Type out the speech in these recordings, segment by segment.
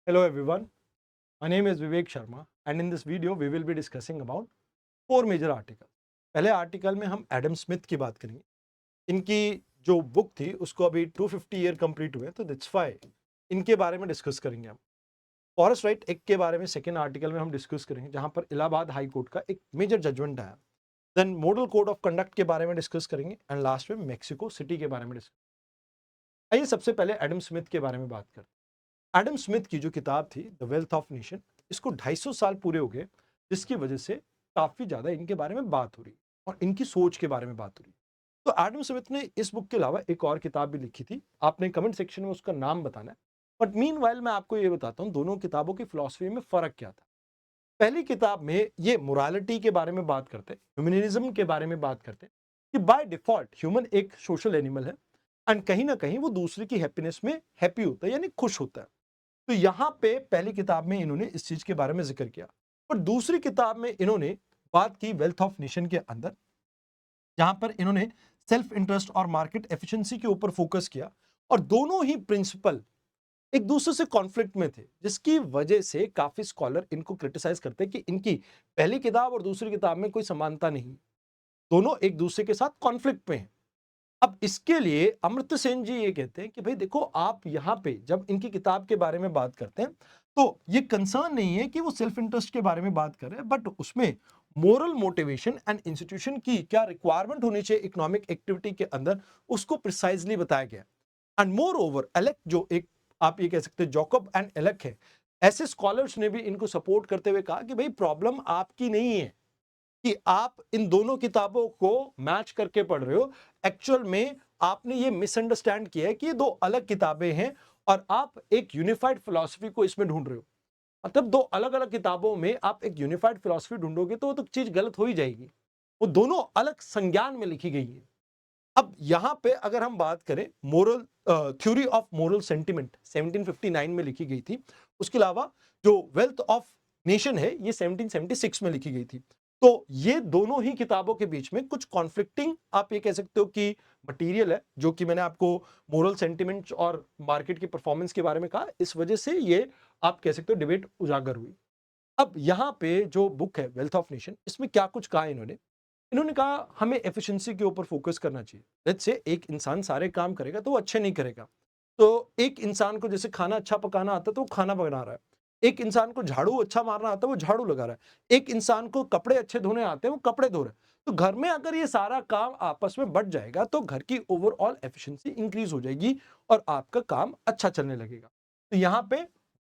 Hello everyone, my name is Vivek Sharma and in this video we will be discussing about four major articles. पहले article में हम Adam Smith की बात करेंगे. इनकी जो बुक थी उसको अभी 250 ईयर कंप्लीट हुए, तो दैट्स वाई इनके बारे में डिस्कस करेंगे हम. फॉरेस्ट राइट एक्ट के बारे में सेकेंड आर्टिकल में हम डिस्कस करेंगे, जहां पर इलाहाबाद हाई कोर्ट का एक मेजर जजमेंट आया. Then model code of conduct के बारे में डिस्कस करेंगे एंड लास्ट में मेक्सिको सिटी के बारे में डिस्कस. आइए सबसे पहले एडम स्मिथ के बारे में बात करते हैं. एडम स्मिथ की जो किताब थी द वेल्थ ऑफ नेशन, इसको 250 साल पूरे हो गए, जिसकी वजह से काफी ज्यादा इनके बारे में बात हो रही और इनकी सोच के बारे में बात हो रही. तो एडम स्मिथ ने इस बुक के अलावा एक और किताब भी लिखी थी. आपने कमेंट सेक्शन में उसका नाम बताना है. बट मीनवाइल मैं आपको ये बताता हूँ दोनों किताबों की फिलॉसफी में फर्क क्या था. पहली किताब में ये मोरालिटी के बारे में बात करते, ह्यूमनिज्म के बारे में बात करते कि बाय डिफॉल्ट ह्यूमन एक सोशल एनिमल है एंड कहीं ना कहीं वो दूसरे की हैप्पीनेस में हैप्पी होता है, यानी खुश होता है. तो यहां पे पहली किताब में इन्होंने इस चीज के बारे में जिक्र किया. और दूसरी किताब में इन्होंने बात की वेल्थ ऑफ नेशन के अंदर, जहां पर इन्होंने सेल्फ इंटरेस्ट और मार्केट एफिशिएंसी के ऊपर फोकस किया. और दोनों ही प्रिंसिपल एक दूसरे से कॉन्फ्लिक्ट में थे, जिसकी वजह से काफी स्कॉलर इनको क्रिटिसाइज करते हैं कि इनकी पहली किताब और दूसरी किताब में कोई समानता नहीं, दोनों एक दूसरे के साथ कॉन्फ्लिक्ट में हैं. अब इसके लिए अमर्त्य सेन जी ये कहते हैं कि भाई देखो, आप यहां पे जब इनकी किताब के बारे में बात करते हैं तो ये कंसर्न नहीं है कि वो सेल्फ इंटरेस्ट के बारे में बात कर रहे हैं, बट उसमें मोरल मोटिवेशन एंड इंस्टीट्यूशन की क्या रिक्वायरमेंट होनी चाहिए इकोनॉमिक एक्टिविटी के अंदर, उसको प्रिसाइजली बताया गया. एंड मोर ओवर एलेक, जो एक आप ये कह सकते हैं जॉकब एंड एलेक है, ऐसे स्कॉलर्स ने भी इनको सपोर्ट करते हुए कहा कि भाई प्रॉब्लम आपकी नहीं है कि आप इन दोनों किताबों को मैच करके पढ़ रहे हो. एक्चुअल में आपने ये मिसअंडरस्टैंड किया है कि ये दो अलग किताबें हैं और आप एक यूनिफाइड फिलॉसफी को इसमें ढूंढ रहे हो. मतलब दो अलग अलग किताबों में आप एक यूनिफाइड फिलॉसफी ढूंढोगे तो वो तो चीज गलत हो ही जाएगी. वो दोनों अलग संज्ञान में लिखी गई है. अब यहां पे अगर हम बात करें moral theory of moral sentiment 1759 में लिखी गई थी. उसके अलावा जो वेल्थ ऑफ नेशन है ये 1776 में लिखी गई थी. तो ये दोनों ही किताबों के बीच में कुछ कॉन्फ्लिक्टिंग आप ये कह सकते हो कि मटेरियल है, जो कि मैंने आपको मोरल सेंटिमेंट्स और मार्केट की परफॉर्मेंस के बारे में कहा. इस वजह से ये आप कह सकते हो डिबेट उजागर हुई. अब यहां पे जो बुक है वेल्थ ऑफ नेशन, इसमें क्या कुछ कहा इन्होंने. इन्होंने कहा हमें एफिशिएंसी के ऊपर फोकस करना चाहिए. लेट्स से एक इंसान सारे काम करेगा तो वो अच्छे नहीं करेगा. तो एक इंसान को जैसे खाना अच्छा पकाना आता है तो वो खाना बना रहा है. एक इंसान को झाड़ू अच्छा मारना आता है, वो झाड़ू लगा रहा है. एक इंसान को कपड़े अच्छे धोने आते हैं, वो कपड़े धो रहा है. तो घर में अगर ये सारा काम आपस में बट जाएगा तो घर की ओवरऑल एफिशिएंसी इंक्रीज हो जाएगी और आपका काम अच्छा चलने लगेगा. तो यहाँ पे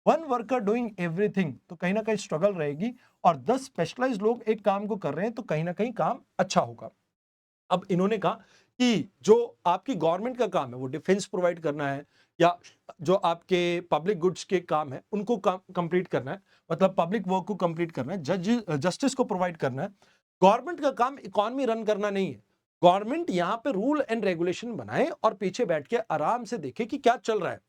वन वर्कर डूइंग एवरीथिंग, तो कहीं ना कहीं स्ट्रगल रहेगी. और 10 स्पेशलाइज्ड लोग एक काम को कर रहे हैं तो कहीं ना कहीं काम अच्छा होगा. अब इन्होंने कहा कि जो आपकी गवर्नमेंट का काम है वो डिफेंस प्रोवाइड करना है, या जो आपके पब्लिक गुड्स के काम है उनको कंप्लीट करना है, मतलब पब्लिक वर्क को कंप्लीट करना है, जस्टिस को प्रोवाइड करना है. गवर्नमेंट का काम इकोनॉमी रन करना नहीं है. गवर्नमेंट यहाँ पे रूल एंड रेगुलेशन बनाए और पीछे बैठ के आराम से देखे कि क्या चल रहा है.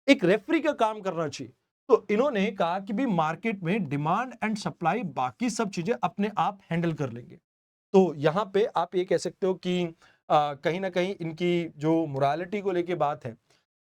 एक रेफरी का काम करना चाहिए. तो इन्होंने कहा कि भी मार्केट में डिमांड एंड सप्लाई बाकी सब चीजें अपने आप हैंडल कर लेंगे. तो यहाँ पे आप ये कह सकते हो कि कहीं न कहीं इनकी जो मोरालिटी को लेके बात है,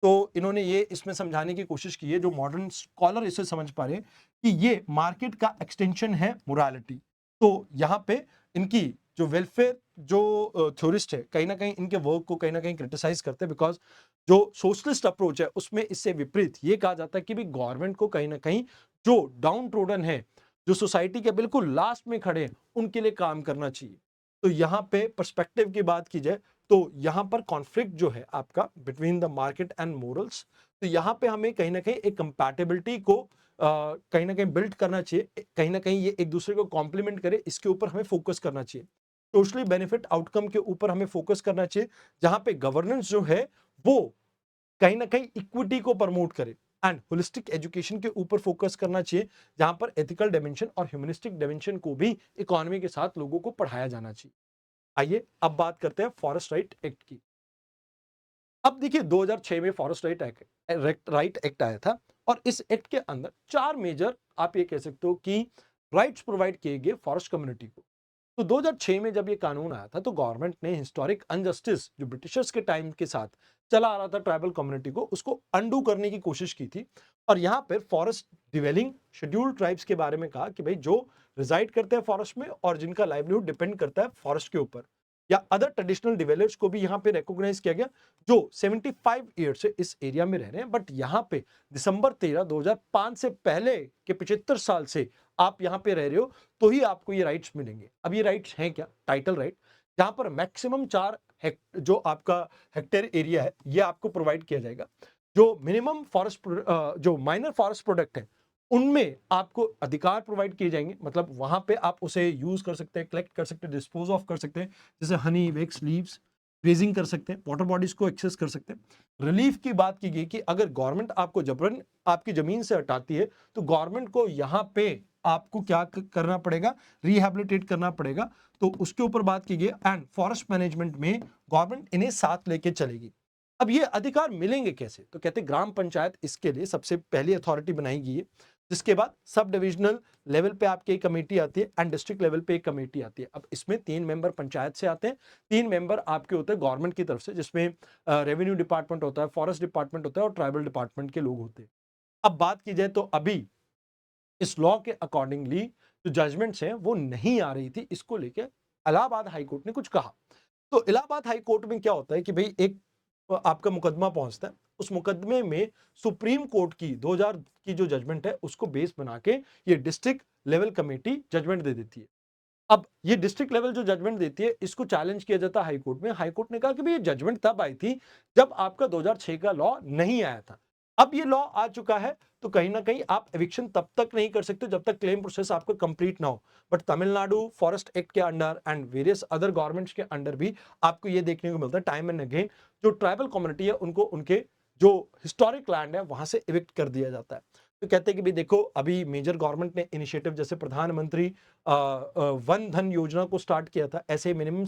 तो इन्होंने ये इसमें समझाने की कोशिश की है, जो मॉडर्न स्कॉलर इसे समझ पा रहे हैं कि ये मार्केट का एक्सटेंशन है मोरालिटी. तो यहाँ पे इनकी जो वेलफेयर जो थ्योरिस्ट है, कहीं न कहीं इनके वर्क को कहीं न कहीं क्रिटिसाइज़ करते हैं, बिकॉज़ जो सोशलिस्ट अप्रोच है उसमें इससे विपरीत ये कहा जाता है कि भी गवर्नमेंट को कहीं न कहीं जो डाउन ट्रोडन है, जो सोसाइटी के बिल्कुल लास्ट में खड़े हैं, उनके लिए काम करना चाहिए. तो यहाँ पे पर्सपेक्टिव की बात की जाए तो यहाँ पर कॉन्फ्लिक्ट जो है आपका between the market and morals, तो यहाँ पे हमें कहीं ना कहीं एक कंपैटिबिलिटी को कहीं ना कहीं बिल्ड करना चाहिए. कहीं ना कहीं ये एक दूसरे को कॉम्प्लीमेंट करे, इसके ऊपर हमें फोकस करना चाहिए. सोशली बेनिफिट आउटकम के ऊपर हमें फोकस करना चाहिए, जहां पे गवर्नेंस जो है वो कहीं ना कहीं इक्विटी को प्रमोट करे. एंड होलिस्टिक एजुकेशन के ऊपर फोकस करना चाहिए, जहां पर एथिकल डायमेंशन और ह्यूमनिस्टिक डायमेंशन को भी इकोनॉमी के साथ लोगों को पढ़ाया जाना चाहिए. आइए अब बात करते हैं फॉरेस्ट राइट एक्ट की. अब देखिए 2006 में फॉरेस्ट राइट एक्ट आया था और इस एक्ट के अंदर चार मेजर आप ये कह सकते हो कि राइट्स प्रोवाइड किए गए फॉरेस्ट कम्युनिटी को. तो 2006 में जब ये कानून आया था तो गवर्नमेंट ने हिस्टोरिक अनजस्टिस जो ब्रिटिशर्स के टाइम के साथ चला आ रहा था ट्राइबल कम्युनिटी को, उसको अंडू करने की कोशिश की थी. और यहाँ पर फॉरेस्ट डिवेलिंग शेड्यूल्ड ट्राइब्स के बारे में कहा कि भाई जो रिजाइड करते हैं फॉरेस्ट में और जिनका लाइवलीहुड डिपेंड करता है फॉरेस्ट के ऊपर, या अदर ट्रेडिशनल डिवेलपर्स को भी यहाँ पे रिकॉग्नाइज किया गया जो 75 ईयर से इस एरिया में रह रहे हैं, बट यहाँ पे दिसंबर 13 2005 से पहले के 75 साल से आप यहाँ पे रह रहे हो तो ही आपको ये राइट्स मिलेंगे। अब ये राइट्स हैं क्या? टाइटल राइट, जहां पर मैक्सिमम 4 जो आपका हेक्टेयर एरिया है ये आपको प्रोवाइड किया जाएगा। जो मिनिमम फॉरेस्ट जो माइनर फॉरेस्ट प्रोडक्ट है उनमें आपको अधिकार प्रोवाइड किए जाएंगे, मतलब वहां पे आप उसे यूज कर सकते हैं, कलेक्ट कर सकते हैं, डिस्पोज ऑफ कर सकते हैं, जैसे हनी, वेक्स, लीव्स, ग्रेजिंग कर सकते हैं, वाटर बॉडीज को एक्सेस कर सकते हैं। रिलीफ की बात की गई कि अगर गवर्नमेंट आपको जबरन आपकी जमीन से हटाती है तो गवर्नमेंट को यहाँ पे आपको क्या करना पड़ेगा? रिहैबिलिटेट करना पड़ेगा, तो उसके ऊपर बात की गई। एंड फॉरेस्ट मैनेजमेंट में गवर्नमेंट इन्हें साथ लेके चलेगी। अब ये अधिकार मिलेंगे कैसे? तो कहते ग्राम पंचायत इसके लिए सबसे पहली अथॉरिटी बनाई गई है, जिसके बाद सब डिविजनल लेवल पे आपकी एक कमेटी आती है एंड डिस्ट्रिक्ट लेवल पे एक कमेटी आती है। अब इसमें 3 मेंबर पंचायत से आते हैं, 3 मेंबर आपके होते हैं गवर्नमेंट की तरफ से, जिसमें रेवेन्यू डिपार्टमेंट होता है, फॉरेस्ट डिपार्टमेंट होता है और ट्राइबल डिपार्टमेंट के लोग होते हैं। अब बात की जाए तो अभी इस लॉ के अकॉर्डिंगली जो जजमेंट्स हैं वो नहीं आ रही थी, इसको लेके इलाहाबाद हाई कोर्ट ने कुछ कहा। तो इलाहाबाद हाई कोर्ट में क्या होता है कि भाई एक आपका मुकदमा पहुंचता है, उस मुकदमे में सुप्रीम कोर्ट की 2000 की जो जजमेंट है उसको बेस बना के ये डिस्ट्रिक्ट लेवल कमेटी जजमेंट दे देती है। अब ये डिस्ट्रिक्ट लेवल जो जजमेंट देती है इसको चैलेंज किया जाता है हाई कोर्ट में। हाई कोर्ट ने कहा कि भाई ये जजमेंट तब आई थी जब आपका 2006 का लॉ नहीं आया था, अब ये लॉ आ चुका है तो कहीं ना कहीं आप एविक्शन तब तक नहीं कर सकते जब तक क्लेम प्रोसेस आपका कंप्लीट ना हो। बट तमिलनाडु फॉरेस्ट एक्ट के under and various other governments के अंडर भी आपको ये देखने को मिलता है टाइम एंड अगेन, जो ट्राइबल कम्युनिटी है उनको उनके जो हिस्टोरिक लैंड है वहां से इविक्ट कर दिया जाता है। तो कहते हैं कि भाई देखो अभी मेजर गवर्नमेंट ने इनिशिएटिव जैसे प्रधानमंत्री वन धन योजना को स्टार्ट किया था, ऐसे मिनिमम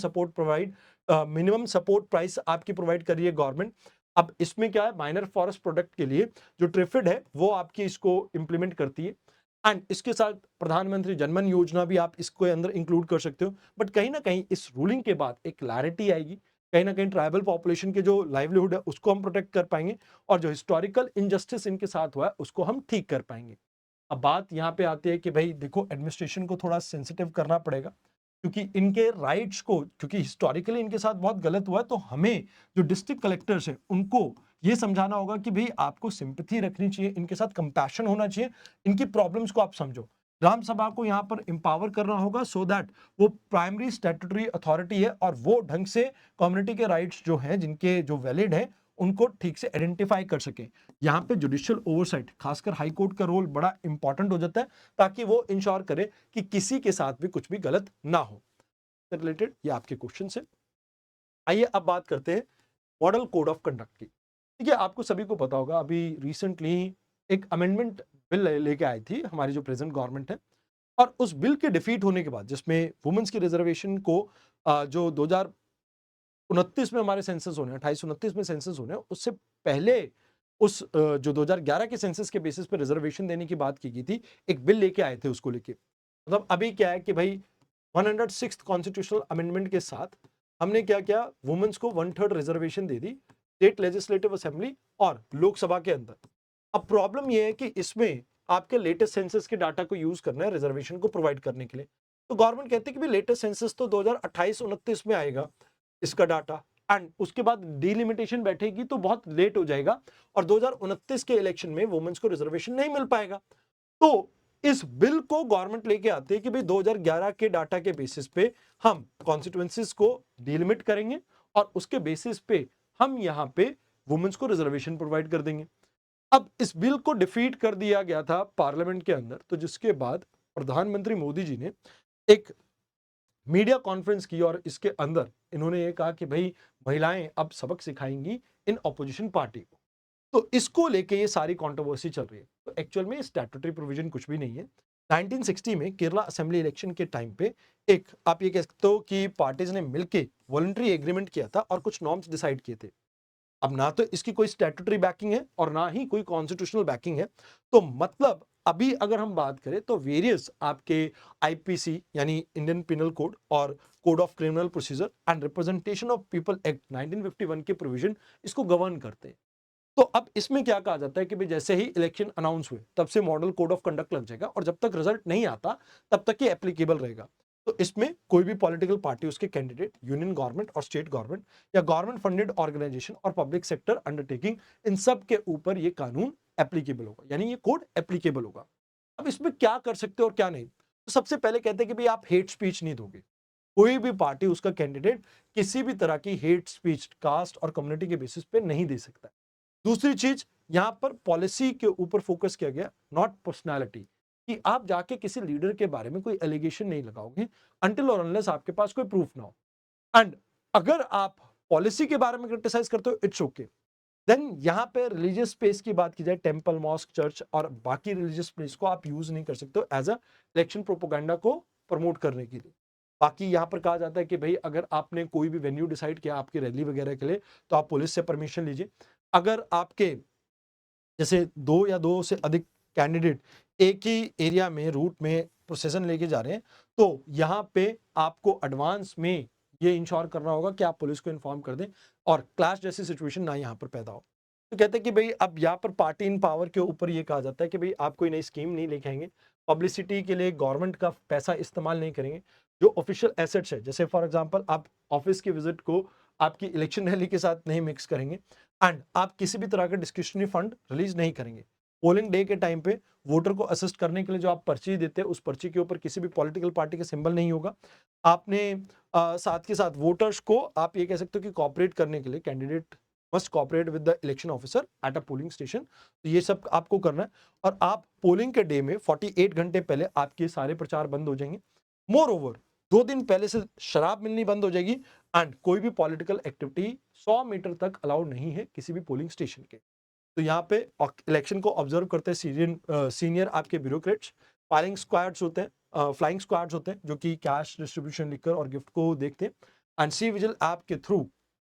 सपोर्ट प्राइस आपकी प्रोवाइड कर रही है गवर्नमेंट। अब इसमें क्या है, माइनर फॉरेस्ट प्रोडक्ट के लिए जो ट्रिफिड है वो आपकी इसको इंप्लीमेंट करती है एंड इसके साथ प्रधानमंत्री जनमन योजना भी आप इसको अंदर इंक्लूड कर सकते हो। बट कहीं ना कहीं इस रूलिंग के बाद एक क्लैरिटी आएगी, कहीं ना कहीं ट्राइबल पॉपुलेशन के जो लाइवलीहुड है उसको हम प्रोटेक्ट कर पाएंगे और जो हिस्टोरिकल इनजस्टिस इनके साथ हुआ है उसको हम ठीक कर पाएंगे। अब बात यहाँ पे आती है कि भाई देखो एडमिनिस्ट्रेशन को थोड़ा सेंसिटिव करना पड़ेगा क्योंकि इनके राइट्स को, क्योंकि हिस्टोरिकली इनके साथ बहुत गलत हुआ है, तो हमें जो डिस्ट्रिक्ट कलेक्टर्स हैं उनको ये समझाना होगा कि भाई आपको सिंपैथी रखनी चाहिए, इनके साथ कंपैशन होना चाहिए, इनकी प्रॉब्लम्स को आप समझो। ग्राम सभा को यहाँ पर एम्पावर करना होगा सो दैट वो प्राइमरी स्टैट्यूटरी अथॉरिटी है और वो ढंग से कम्युनिटी के राइट्स जो हैं जिनके जो वैलिड है उनको ठीक से आइडेंटिफाई कर सके। यहाँ पे जुडिशियल ओवरसाइट खासकर हाई कोर्ट का रोल बड़ा इंपॉर्टेंट हो जाता है ताकि वो इंश्योर करे कि किसी के साथ भी कुछ भी गलत ना हो। रिलेटेड ये आपके क्वेश्चन है। आइए अब बात करते हैं मॉडल कोड ऑफ कंडक्ट की। ठीक है, आपको सभी को पता होगा अभी रिसेंटली एक अमेंडमेंट बिल लेके आई थी हमारी जो प्रेजेंट गवर्नमेंट है, और उस बिल के डिफीट होने के बाद जिसमें वुमेन्स की रिजर्वेशन को जो 2029 में हमारे सेंसस होने 2829 में सेंसस होने उससे पहले उस जो 2011 के सेंसस के बेसिस पे रिजर्वेशन देने की बात की गई थी, एक बिल लेके आए थे उसको लेके। मतलब अभी क्या है कि भाई 106th कॉन्स्टिट्यूशनल अमेंडमेंट के साथ हमने क्या किया, वुमेन्स को 1/3 रिजर्वेशन दे दी स्टेट लेजिस्लेटिव असेंबली और लोकसभा के अंदर। अब प्रॉब्लम यह है कि इसमें आपके लेटेस्ट सेंसस के डाटा को यूज करना है रिजर्वेशन को प्रोवाइड करने के लिए। तो गवर्नमेंट कहती है कि भाई लेटेस्ट सेंसस तो 2028-29 में आएगा इसका डाटा, एंड उसके बाद डिलिमिटेशन बैठेगी तो बहुत लेट हो जाएगा और 2029 के इलेक्शन में वुमेन्स को रिजर्वेशन नहीं मिल पाएगा। तो इस बिल को गवर्नमेंट लेके आती है कि भाई 2011 के डाटा के बेसिस पे हम कॉन्स्टिट्यूएंसीज को डिलिमिट करेंगे और उसके बेसिस पे हम यहाँ पे वुमेन्स को रिजर्वेशन प्रोवाइड कर देंगे। अब इस बिल को डिफीट कर दिया गया था पार्लियामेंट के अंदर, तो जिसके बाद प्रधानमंत्री मोदी जी ने एक मीडिया कॉन्फ्रेंस की और इसके अंदर इन्होंने ये कहा कि भाई महिलाएं अब सबक सिखाएंगी इन ऑपोजिशन पार्टी को। तो इसको लेके ये सारी कंट्रोवर्सी चल रही है। तो एक्चुअल में स्टैट्यूटरी प्रोविजन कुछ भी नहीं है। 1960 में केरला असेंबली इलेक्शन के टाइम पे एक आप ये कह सकते हो कि पार्टीज ने मिलके वॉलंटरी एग्रीमेंट किया था और कुछ नॉर्म्स डिसाइड किए थे। अब ना तो इसकी कोई स्टैट्यूटरी बैकिंग है और ना ही कोई कॉन्स्टिट्यूशनल बैकिंग है। तो मतलब अभी अगर हम बात करें तो वेरियस आपके आईपीसी यानी इंडियन पिनल कोड और code of criminal procedure and representation of people act 1951 के प्रोविजन इसको गवर्न करते हैं। तो अब इसमें क्या कहा जाता है कि भाई जैसे ही इलेक्शन अनाउंस हुए तब से मॉडल कोड ऑफ कंडक्ट लग जाएगा और जब तक रिजल्ट नहीं आता तब तक ये एप्लीकेबल रहेगा। तो इसमें कोई भी पॉलिटिकल पार्टी, उसके कैंडिडेट, यूनियन गवर्नमेंट और स्टेट गवर्नमेंट या गवर्नमेंट फंडेड ऑर्गेनाइजेशन और पब्लिक सेक्टर अंडरटेकिंग, इन सब के ऊपर ये कानून एप्लीकेबल होगा, यानी ये कोड एप्लीकेबल होगा। अब इसमें क्या कर सकते हो और क्या नहीं, तो सबसे पहले कहते हैं कि भाई आप हेट स्पीच नहीं दोगे। कोई भी पार्टी, उसका कैंडिडेट किसी भी तरह की हेट स्पीच कास्ट और कम्युनिटी के बेसिस पे नहीं दे सकता। दूसरी चीज, यहां पर पॉलिसी के ऊपर फोकस किया गया, नॉट पर्सनालिटी, कि आप जाके किसी लीडर के बारे में कोई एलिगेशन नहीं लगाओगे अनटिल और अनलेस आपके पास कोई प्रूफ ना हो। एंड अगर आप पॉलिसी के बारे में क्रिटिसाइज करते हो, इट्स ओके। देन यहां पे रिलीजियस स्पेस की बात की जाए, टेंपल, मॉस्क, चर्च और बाकी रिलीजियस प्लेस को आप यूज नहीं कर सकते हो एज अ इलेक्शन प्रोपोगंडा को प्रमोट करने के लिए। बाकी यहां पर कहा जाता है कि भाई अगर आपने कोई भी वेन्यू डिसाइड किया आपकी रैली वगैरह के लिए, तो आप पुलिस से परमिशन लीजिए। अगर आपके जैसे दो या दो से अधिक कैंडिडेट एक ही एरिया में रूट में प्रोसेशन लेके जा रहे हैं, तो यहाँ पे आपको एडवांस में ये इंश्योर करना होगा कि आप पुलिस को इन्फॉर्म कर दें और क्लैश जैसी सिचुएशन ना यहाँ पर पैदा हो। तो कहते हैं कि भाई अब यहाँ पर पार्टी इन पावर के ऊपर ये कहा जाता है कि भाई आप कोई नई स्कीम नहीं लेके आएंगे, पब्लिसिटी के लिए गवर्नमेंट का पैसा इस्तेमाल नहीं करेंगे, जो ऑफिशियल एसेट्स है, जैसे फॉर एग्जांपल आप ऑफिस की विजिट को आपकी इलेक्शन रैली के साथ नहीं मिक्स करेंगे, एंड आप किसी भी तरह का डिस्क्रिशनरी फंड रिलीज नहीं करेंगे। पोलिंग डे के टाइम पे वोटर को असिस्ट करने के लिए जो आप पर्ची देते हैं, उस पर्ची के ऊपर किसी भी पॉलिटिकल पार्टी का सिंबल नहीं होगा। आपने साथ के साथ वोटर्स को आप ये कह सकते हो कि कॉपरेट करने के लिए candidate must cooperate with the election officer at a polling station, तो ये सब आपको करना है। और आप पोलिंग के डे में 48 घंटे पहले आपके सारे प्रचार बंद हो जाएंगे। मोर ओवर 2 दिन पहले से शराब मिलनी बंद हो जाएगी एंड कोई भी पॉलिटिकल एक्टिविटी 100 मीटर तक अलाउड नहीं है किसी भी पोलिंग स्टेशन के। तो यहाँ पे इलेक्शन को ऑब्जर्व करते हैं सीनियर आपके ब्यूरोक्रेट्स, फायरिंग स्क्वाड्स होते हैं, फ्लाइंग स्क्वाड्स होते हैं जो कि कैश डिस्ट्रीब्यूशन, लिकर और गिफ्ट को देखते हैं। एंड सी विजिल ऐप के थ्रू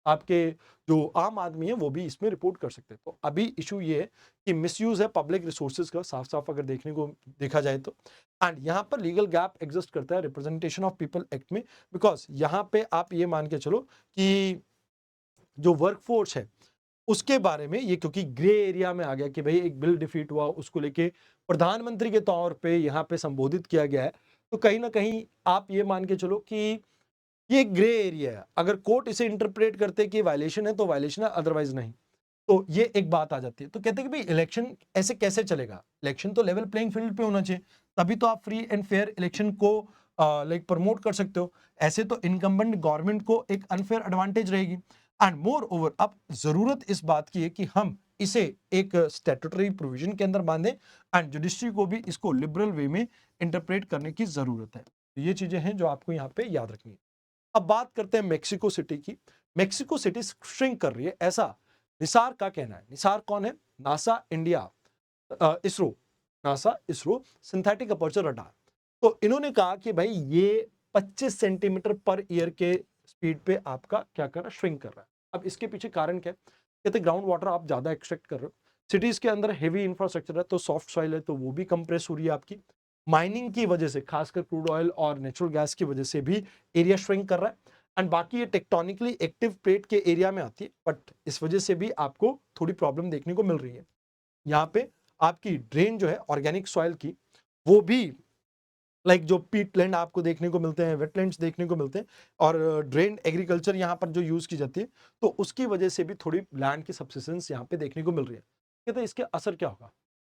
आपके जो आम आदमी है वो भी इसमें रिपोर्ट कर सकते हैं। तो अभी इशू ये है कि मिसयूज है पब्लिक रिसोर्सेज का, साफ साफ अगर देखने को देखा जाए तो। एंड यहाँ पर लीगल गैप एग्जिस्ट करता है रिप्रेजेंटेशन ऑफ पीपल एक्ट में, बिकॉज यहाँ पे आप ये मान के चलो कि जो वर्कफोर्स है उसके बारे में ये क्योंकि ग्रे एरिया में आ गया कि भाई एक बिल डिफीट हुआ, उसको लेके प्रधानमंत्री के तौर पे यहाँ पे संबोधित किया गया है, तो कहीं ना कहीं आप ये मान के चलो कि ये ग्रे एरिया है। अगर कोर्ट इसे इंटरप्रेट करते कि वायलेशन है तो वायलेशन है, अदरवाइज नहीं। तो ये एक बात आ जाती है। तो कहते हैं कि भाई इलेक्शन ऐसे कैसे चलेगा, इलेक्शन तो लेवल प्लेइंग फील्ड पे होना चाहिए, तभी तो आप फ्री एंड फेयर इलेक्शन को लाइक प्रमोट कर सकते हो। ऐसे तो इनकम्बेंट गवर्नमेंट को एक अनफेयर एडवांटेज रहेगी। एंड मोर ओवर अब जरूरत इस बात की है कि हम इसे एक स्टैट्यूटरी प्रोविजन के अंदर बांधें एंड जुडिशरी को भी इसको लिबरल वे में इंटरप्रेट करने की जरूरत है। तो ये चीजें हैं जो आपको यहाँ पे याद रखनी है। अब बात करते हैं मेक्सिको सिटी की। मेक्सिको सिटी श्रिंक कर रही है, ऐसा निसार का कहना है। निसार कौन है? NASA India, ISRO, NASA ISRO synthetic aperture radar. तो इन्होंने कहा कि भाई ये 25 सेंटीमीटर पर ईयर के स्पीड पे आपका क्या कर रहा है, श्रिंक कर रहा है। अब इसके पीछे कारण क्या है? कहते ग्राउंड वाटर आप ज्यादा एक्सट्रैक्ट कर रहे हो, सिटीज के अंदर हेवी इंफ्रास्ट्रक्चर है तो सॉफ्ट सॉइल है तो वो भी कंप्रेस हो रही है आपकी। माइनिंग की वजह से, खासकर क्रूड ऑयल और नेचुरल गैस की वजह से भी एरिया श्रिंक कर रहा है। एंड बाकी ये टेक्टोनिकली एक्टिव प्लेट के एरिया में आती है, बट इस वजह से भी आपको थोड़ी प्रॉब्लम देखने को मिल रही है। यहाँ पे आपकी ड्रेन जो है ऑर्गेनिक सॉइल की, वो भी लाइक जो पीट लैंड आपको देखने को मिलते हैं, वेटलैंड्स देखने को मिलते हैं, और ड्रेन एग्रीकल्चर यहाँ पर जो यूज की जाती है, तो उसकी वजह से भी थोड़ी लैंड की सब्सिस्टेंस यहाँ पे देखने को मिल रही है। कहते हैं इसके असर क्या होगा?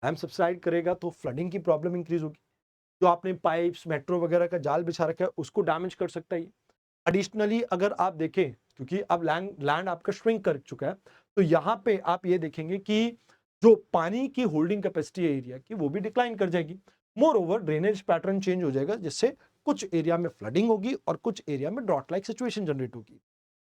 डैम सब्साइड करेगा तो फ्लडिंग की प्रॉब्लम इंक्रीज होगी। जो आपने पाइप्स, मेट्रो वगैरह का जाल बिछा रखा है उसको डैमेज कर सकता है। एडिशनली अगर आप देखें, क्योंकि अब लैंड लैंड आपका श्रिंक कर चुका है, तो यहाँ पे आप ये देखेंगे कि जो पानी की होल्डिंग कैपेसिटी है एरिया की, वो भी डिक्लाइन कर जाएगी। More over drainage pattern change हो जाएगा, जिससे कुछ एरिया में फ्लडिंग होगी और कुछ एरिया में ड्रॉट लाइक सिचुएशन जनरेट होगी।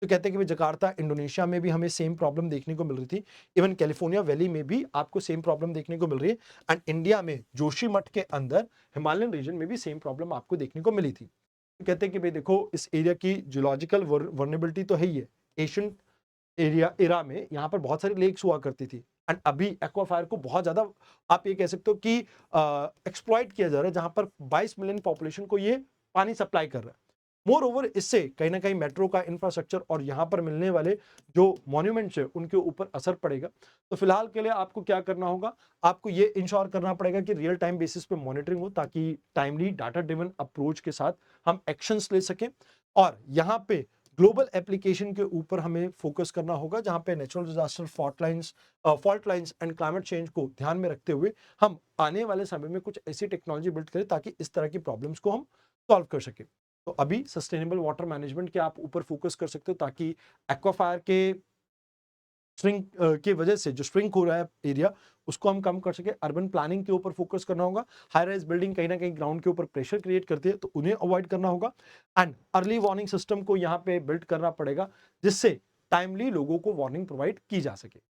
तो कहते हैं कि भाई जकार्ता इंडोनेशिया में भी हमें सेम प्रॉब्लम देखने को मिल रही थी, इवन कैलिफोर्निया वैली में भी आपको सेम प्रॉब्लम देखने को मिल रही है, एंड इंडिया में जोशीमठ के अंदर हिमालयन रीजन में भी सेम प्रॉब्लम आपको देखने को मिली थी। तो कहते हैं कि भाई देखो इस एरिया की जियोलॉजिकल वर्नेबिलिटी तो है ही है। एशियन एरिया एरा में यहाँ पर बहुत सारी लेक्स हुआ करती थी, एंड अभी एक्वाफायर को बहुत ज्यादा आप ये कह सकते हो कि एक्सप्लॉइट किया जा रहा है, जहां पर 22 मिलियन पॉपुलेशन को ये पानी सप्लाई कर रहा है। मोर ओवर इससे कहीं ना कहीं मेट्रो का इंफ्रास्ट्रक्चर और यहाँ पर मिलने वाले जो मॉन्यूमेंट्स है उनके ऊपर असर पड़ेगा। तो फिलहाल के लिए आपको क्या करना होगा, आपको ये इंश्योर करना पड़ेगा कि रियल टाइम बेसिस पे मॉनिटरिंग हो, ताकि टाइमली डाटा ड्रिवन अप्रोच के साथ हम एक्शंस ले सकें। और यहाँ पे ग्लोबल एप्लीकेशन के ऊपर हमें फोकस करना होगा, जहां पे natural disaster, fault lines and climate change को ध्यान में रखते हुए हम आने वाले समय में कुछ ऐसी टेक्नोलॉजी बिल्ड करें ताकि इस तरह की प्रॉब्लम्स को हम सॉल्व कर सकें। तो अभी सस्टेनेबल वाटर मैनेजमेंट के आप ऊपर फोकस कर सकते हो, ताकि एक्वाफायर के श्रिंक की वजह से जो श्रिंक हो रहा है एरिया, उसको हम कम कर सके। अर्बन प्लानिंग के ऊपर फोकस करना होगा। हाई राइज बिल्डिंग कहीं ना कहीं ग्राउंड के ऊपर प्रेशर क्रिएट करती है, तो उन्हें अवॉइड करना होगा। एंड अर्ली वार्निंग सिस्टम को यहाँ पे बिल्ड करना पड़ेगा, जिससे टाइमली लोगों को वार्निंग प्रोवाइड की जा सके।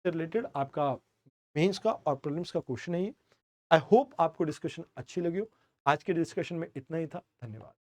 रिलेटेड आपका मेंस का और प्रीलिम्स का क्वेश्चन है ये। आई होप आपको डिस्कशन अच्छी लगी हो। आज के डिस्कशन में इतना ही था। धन्यवाद।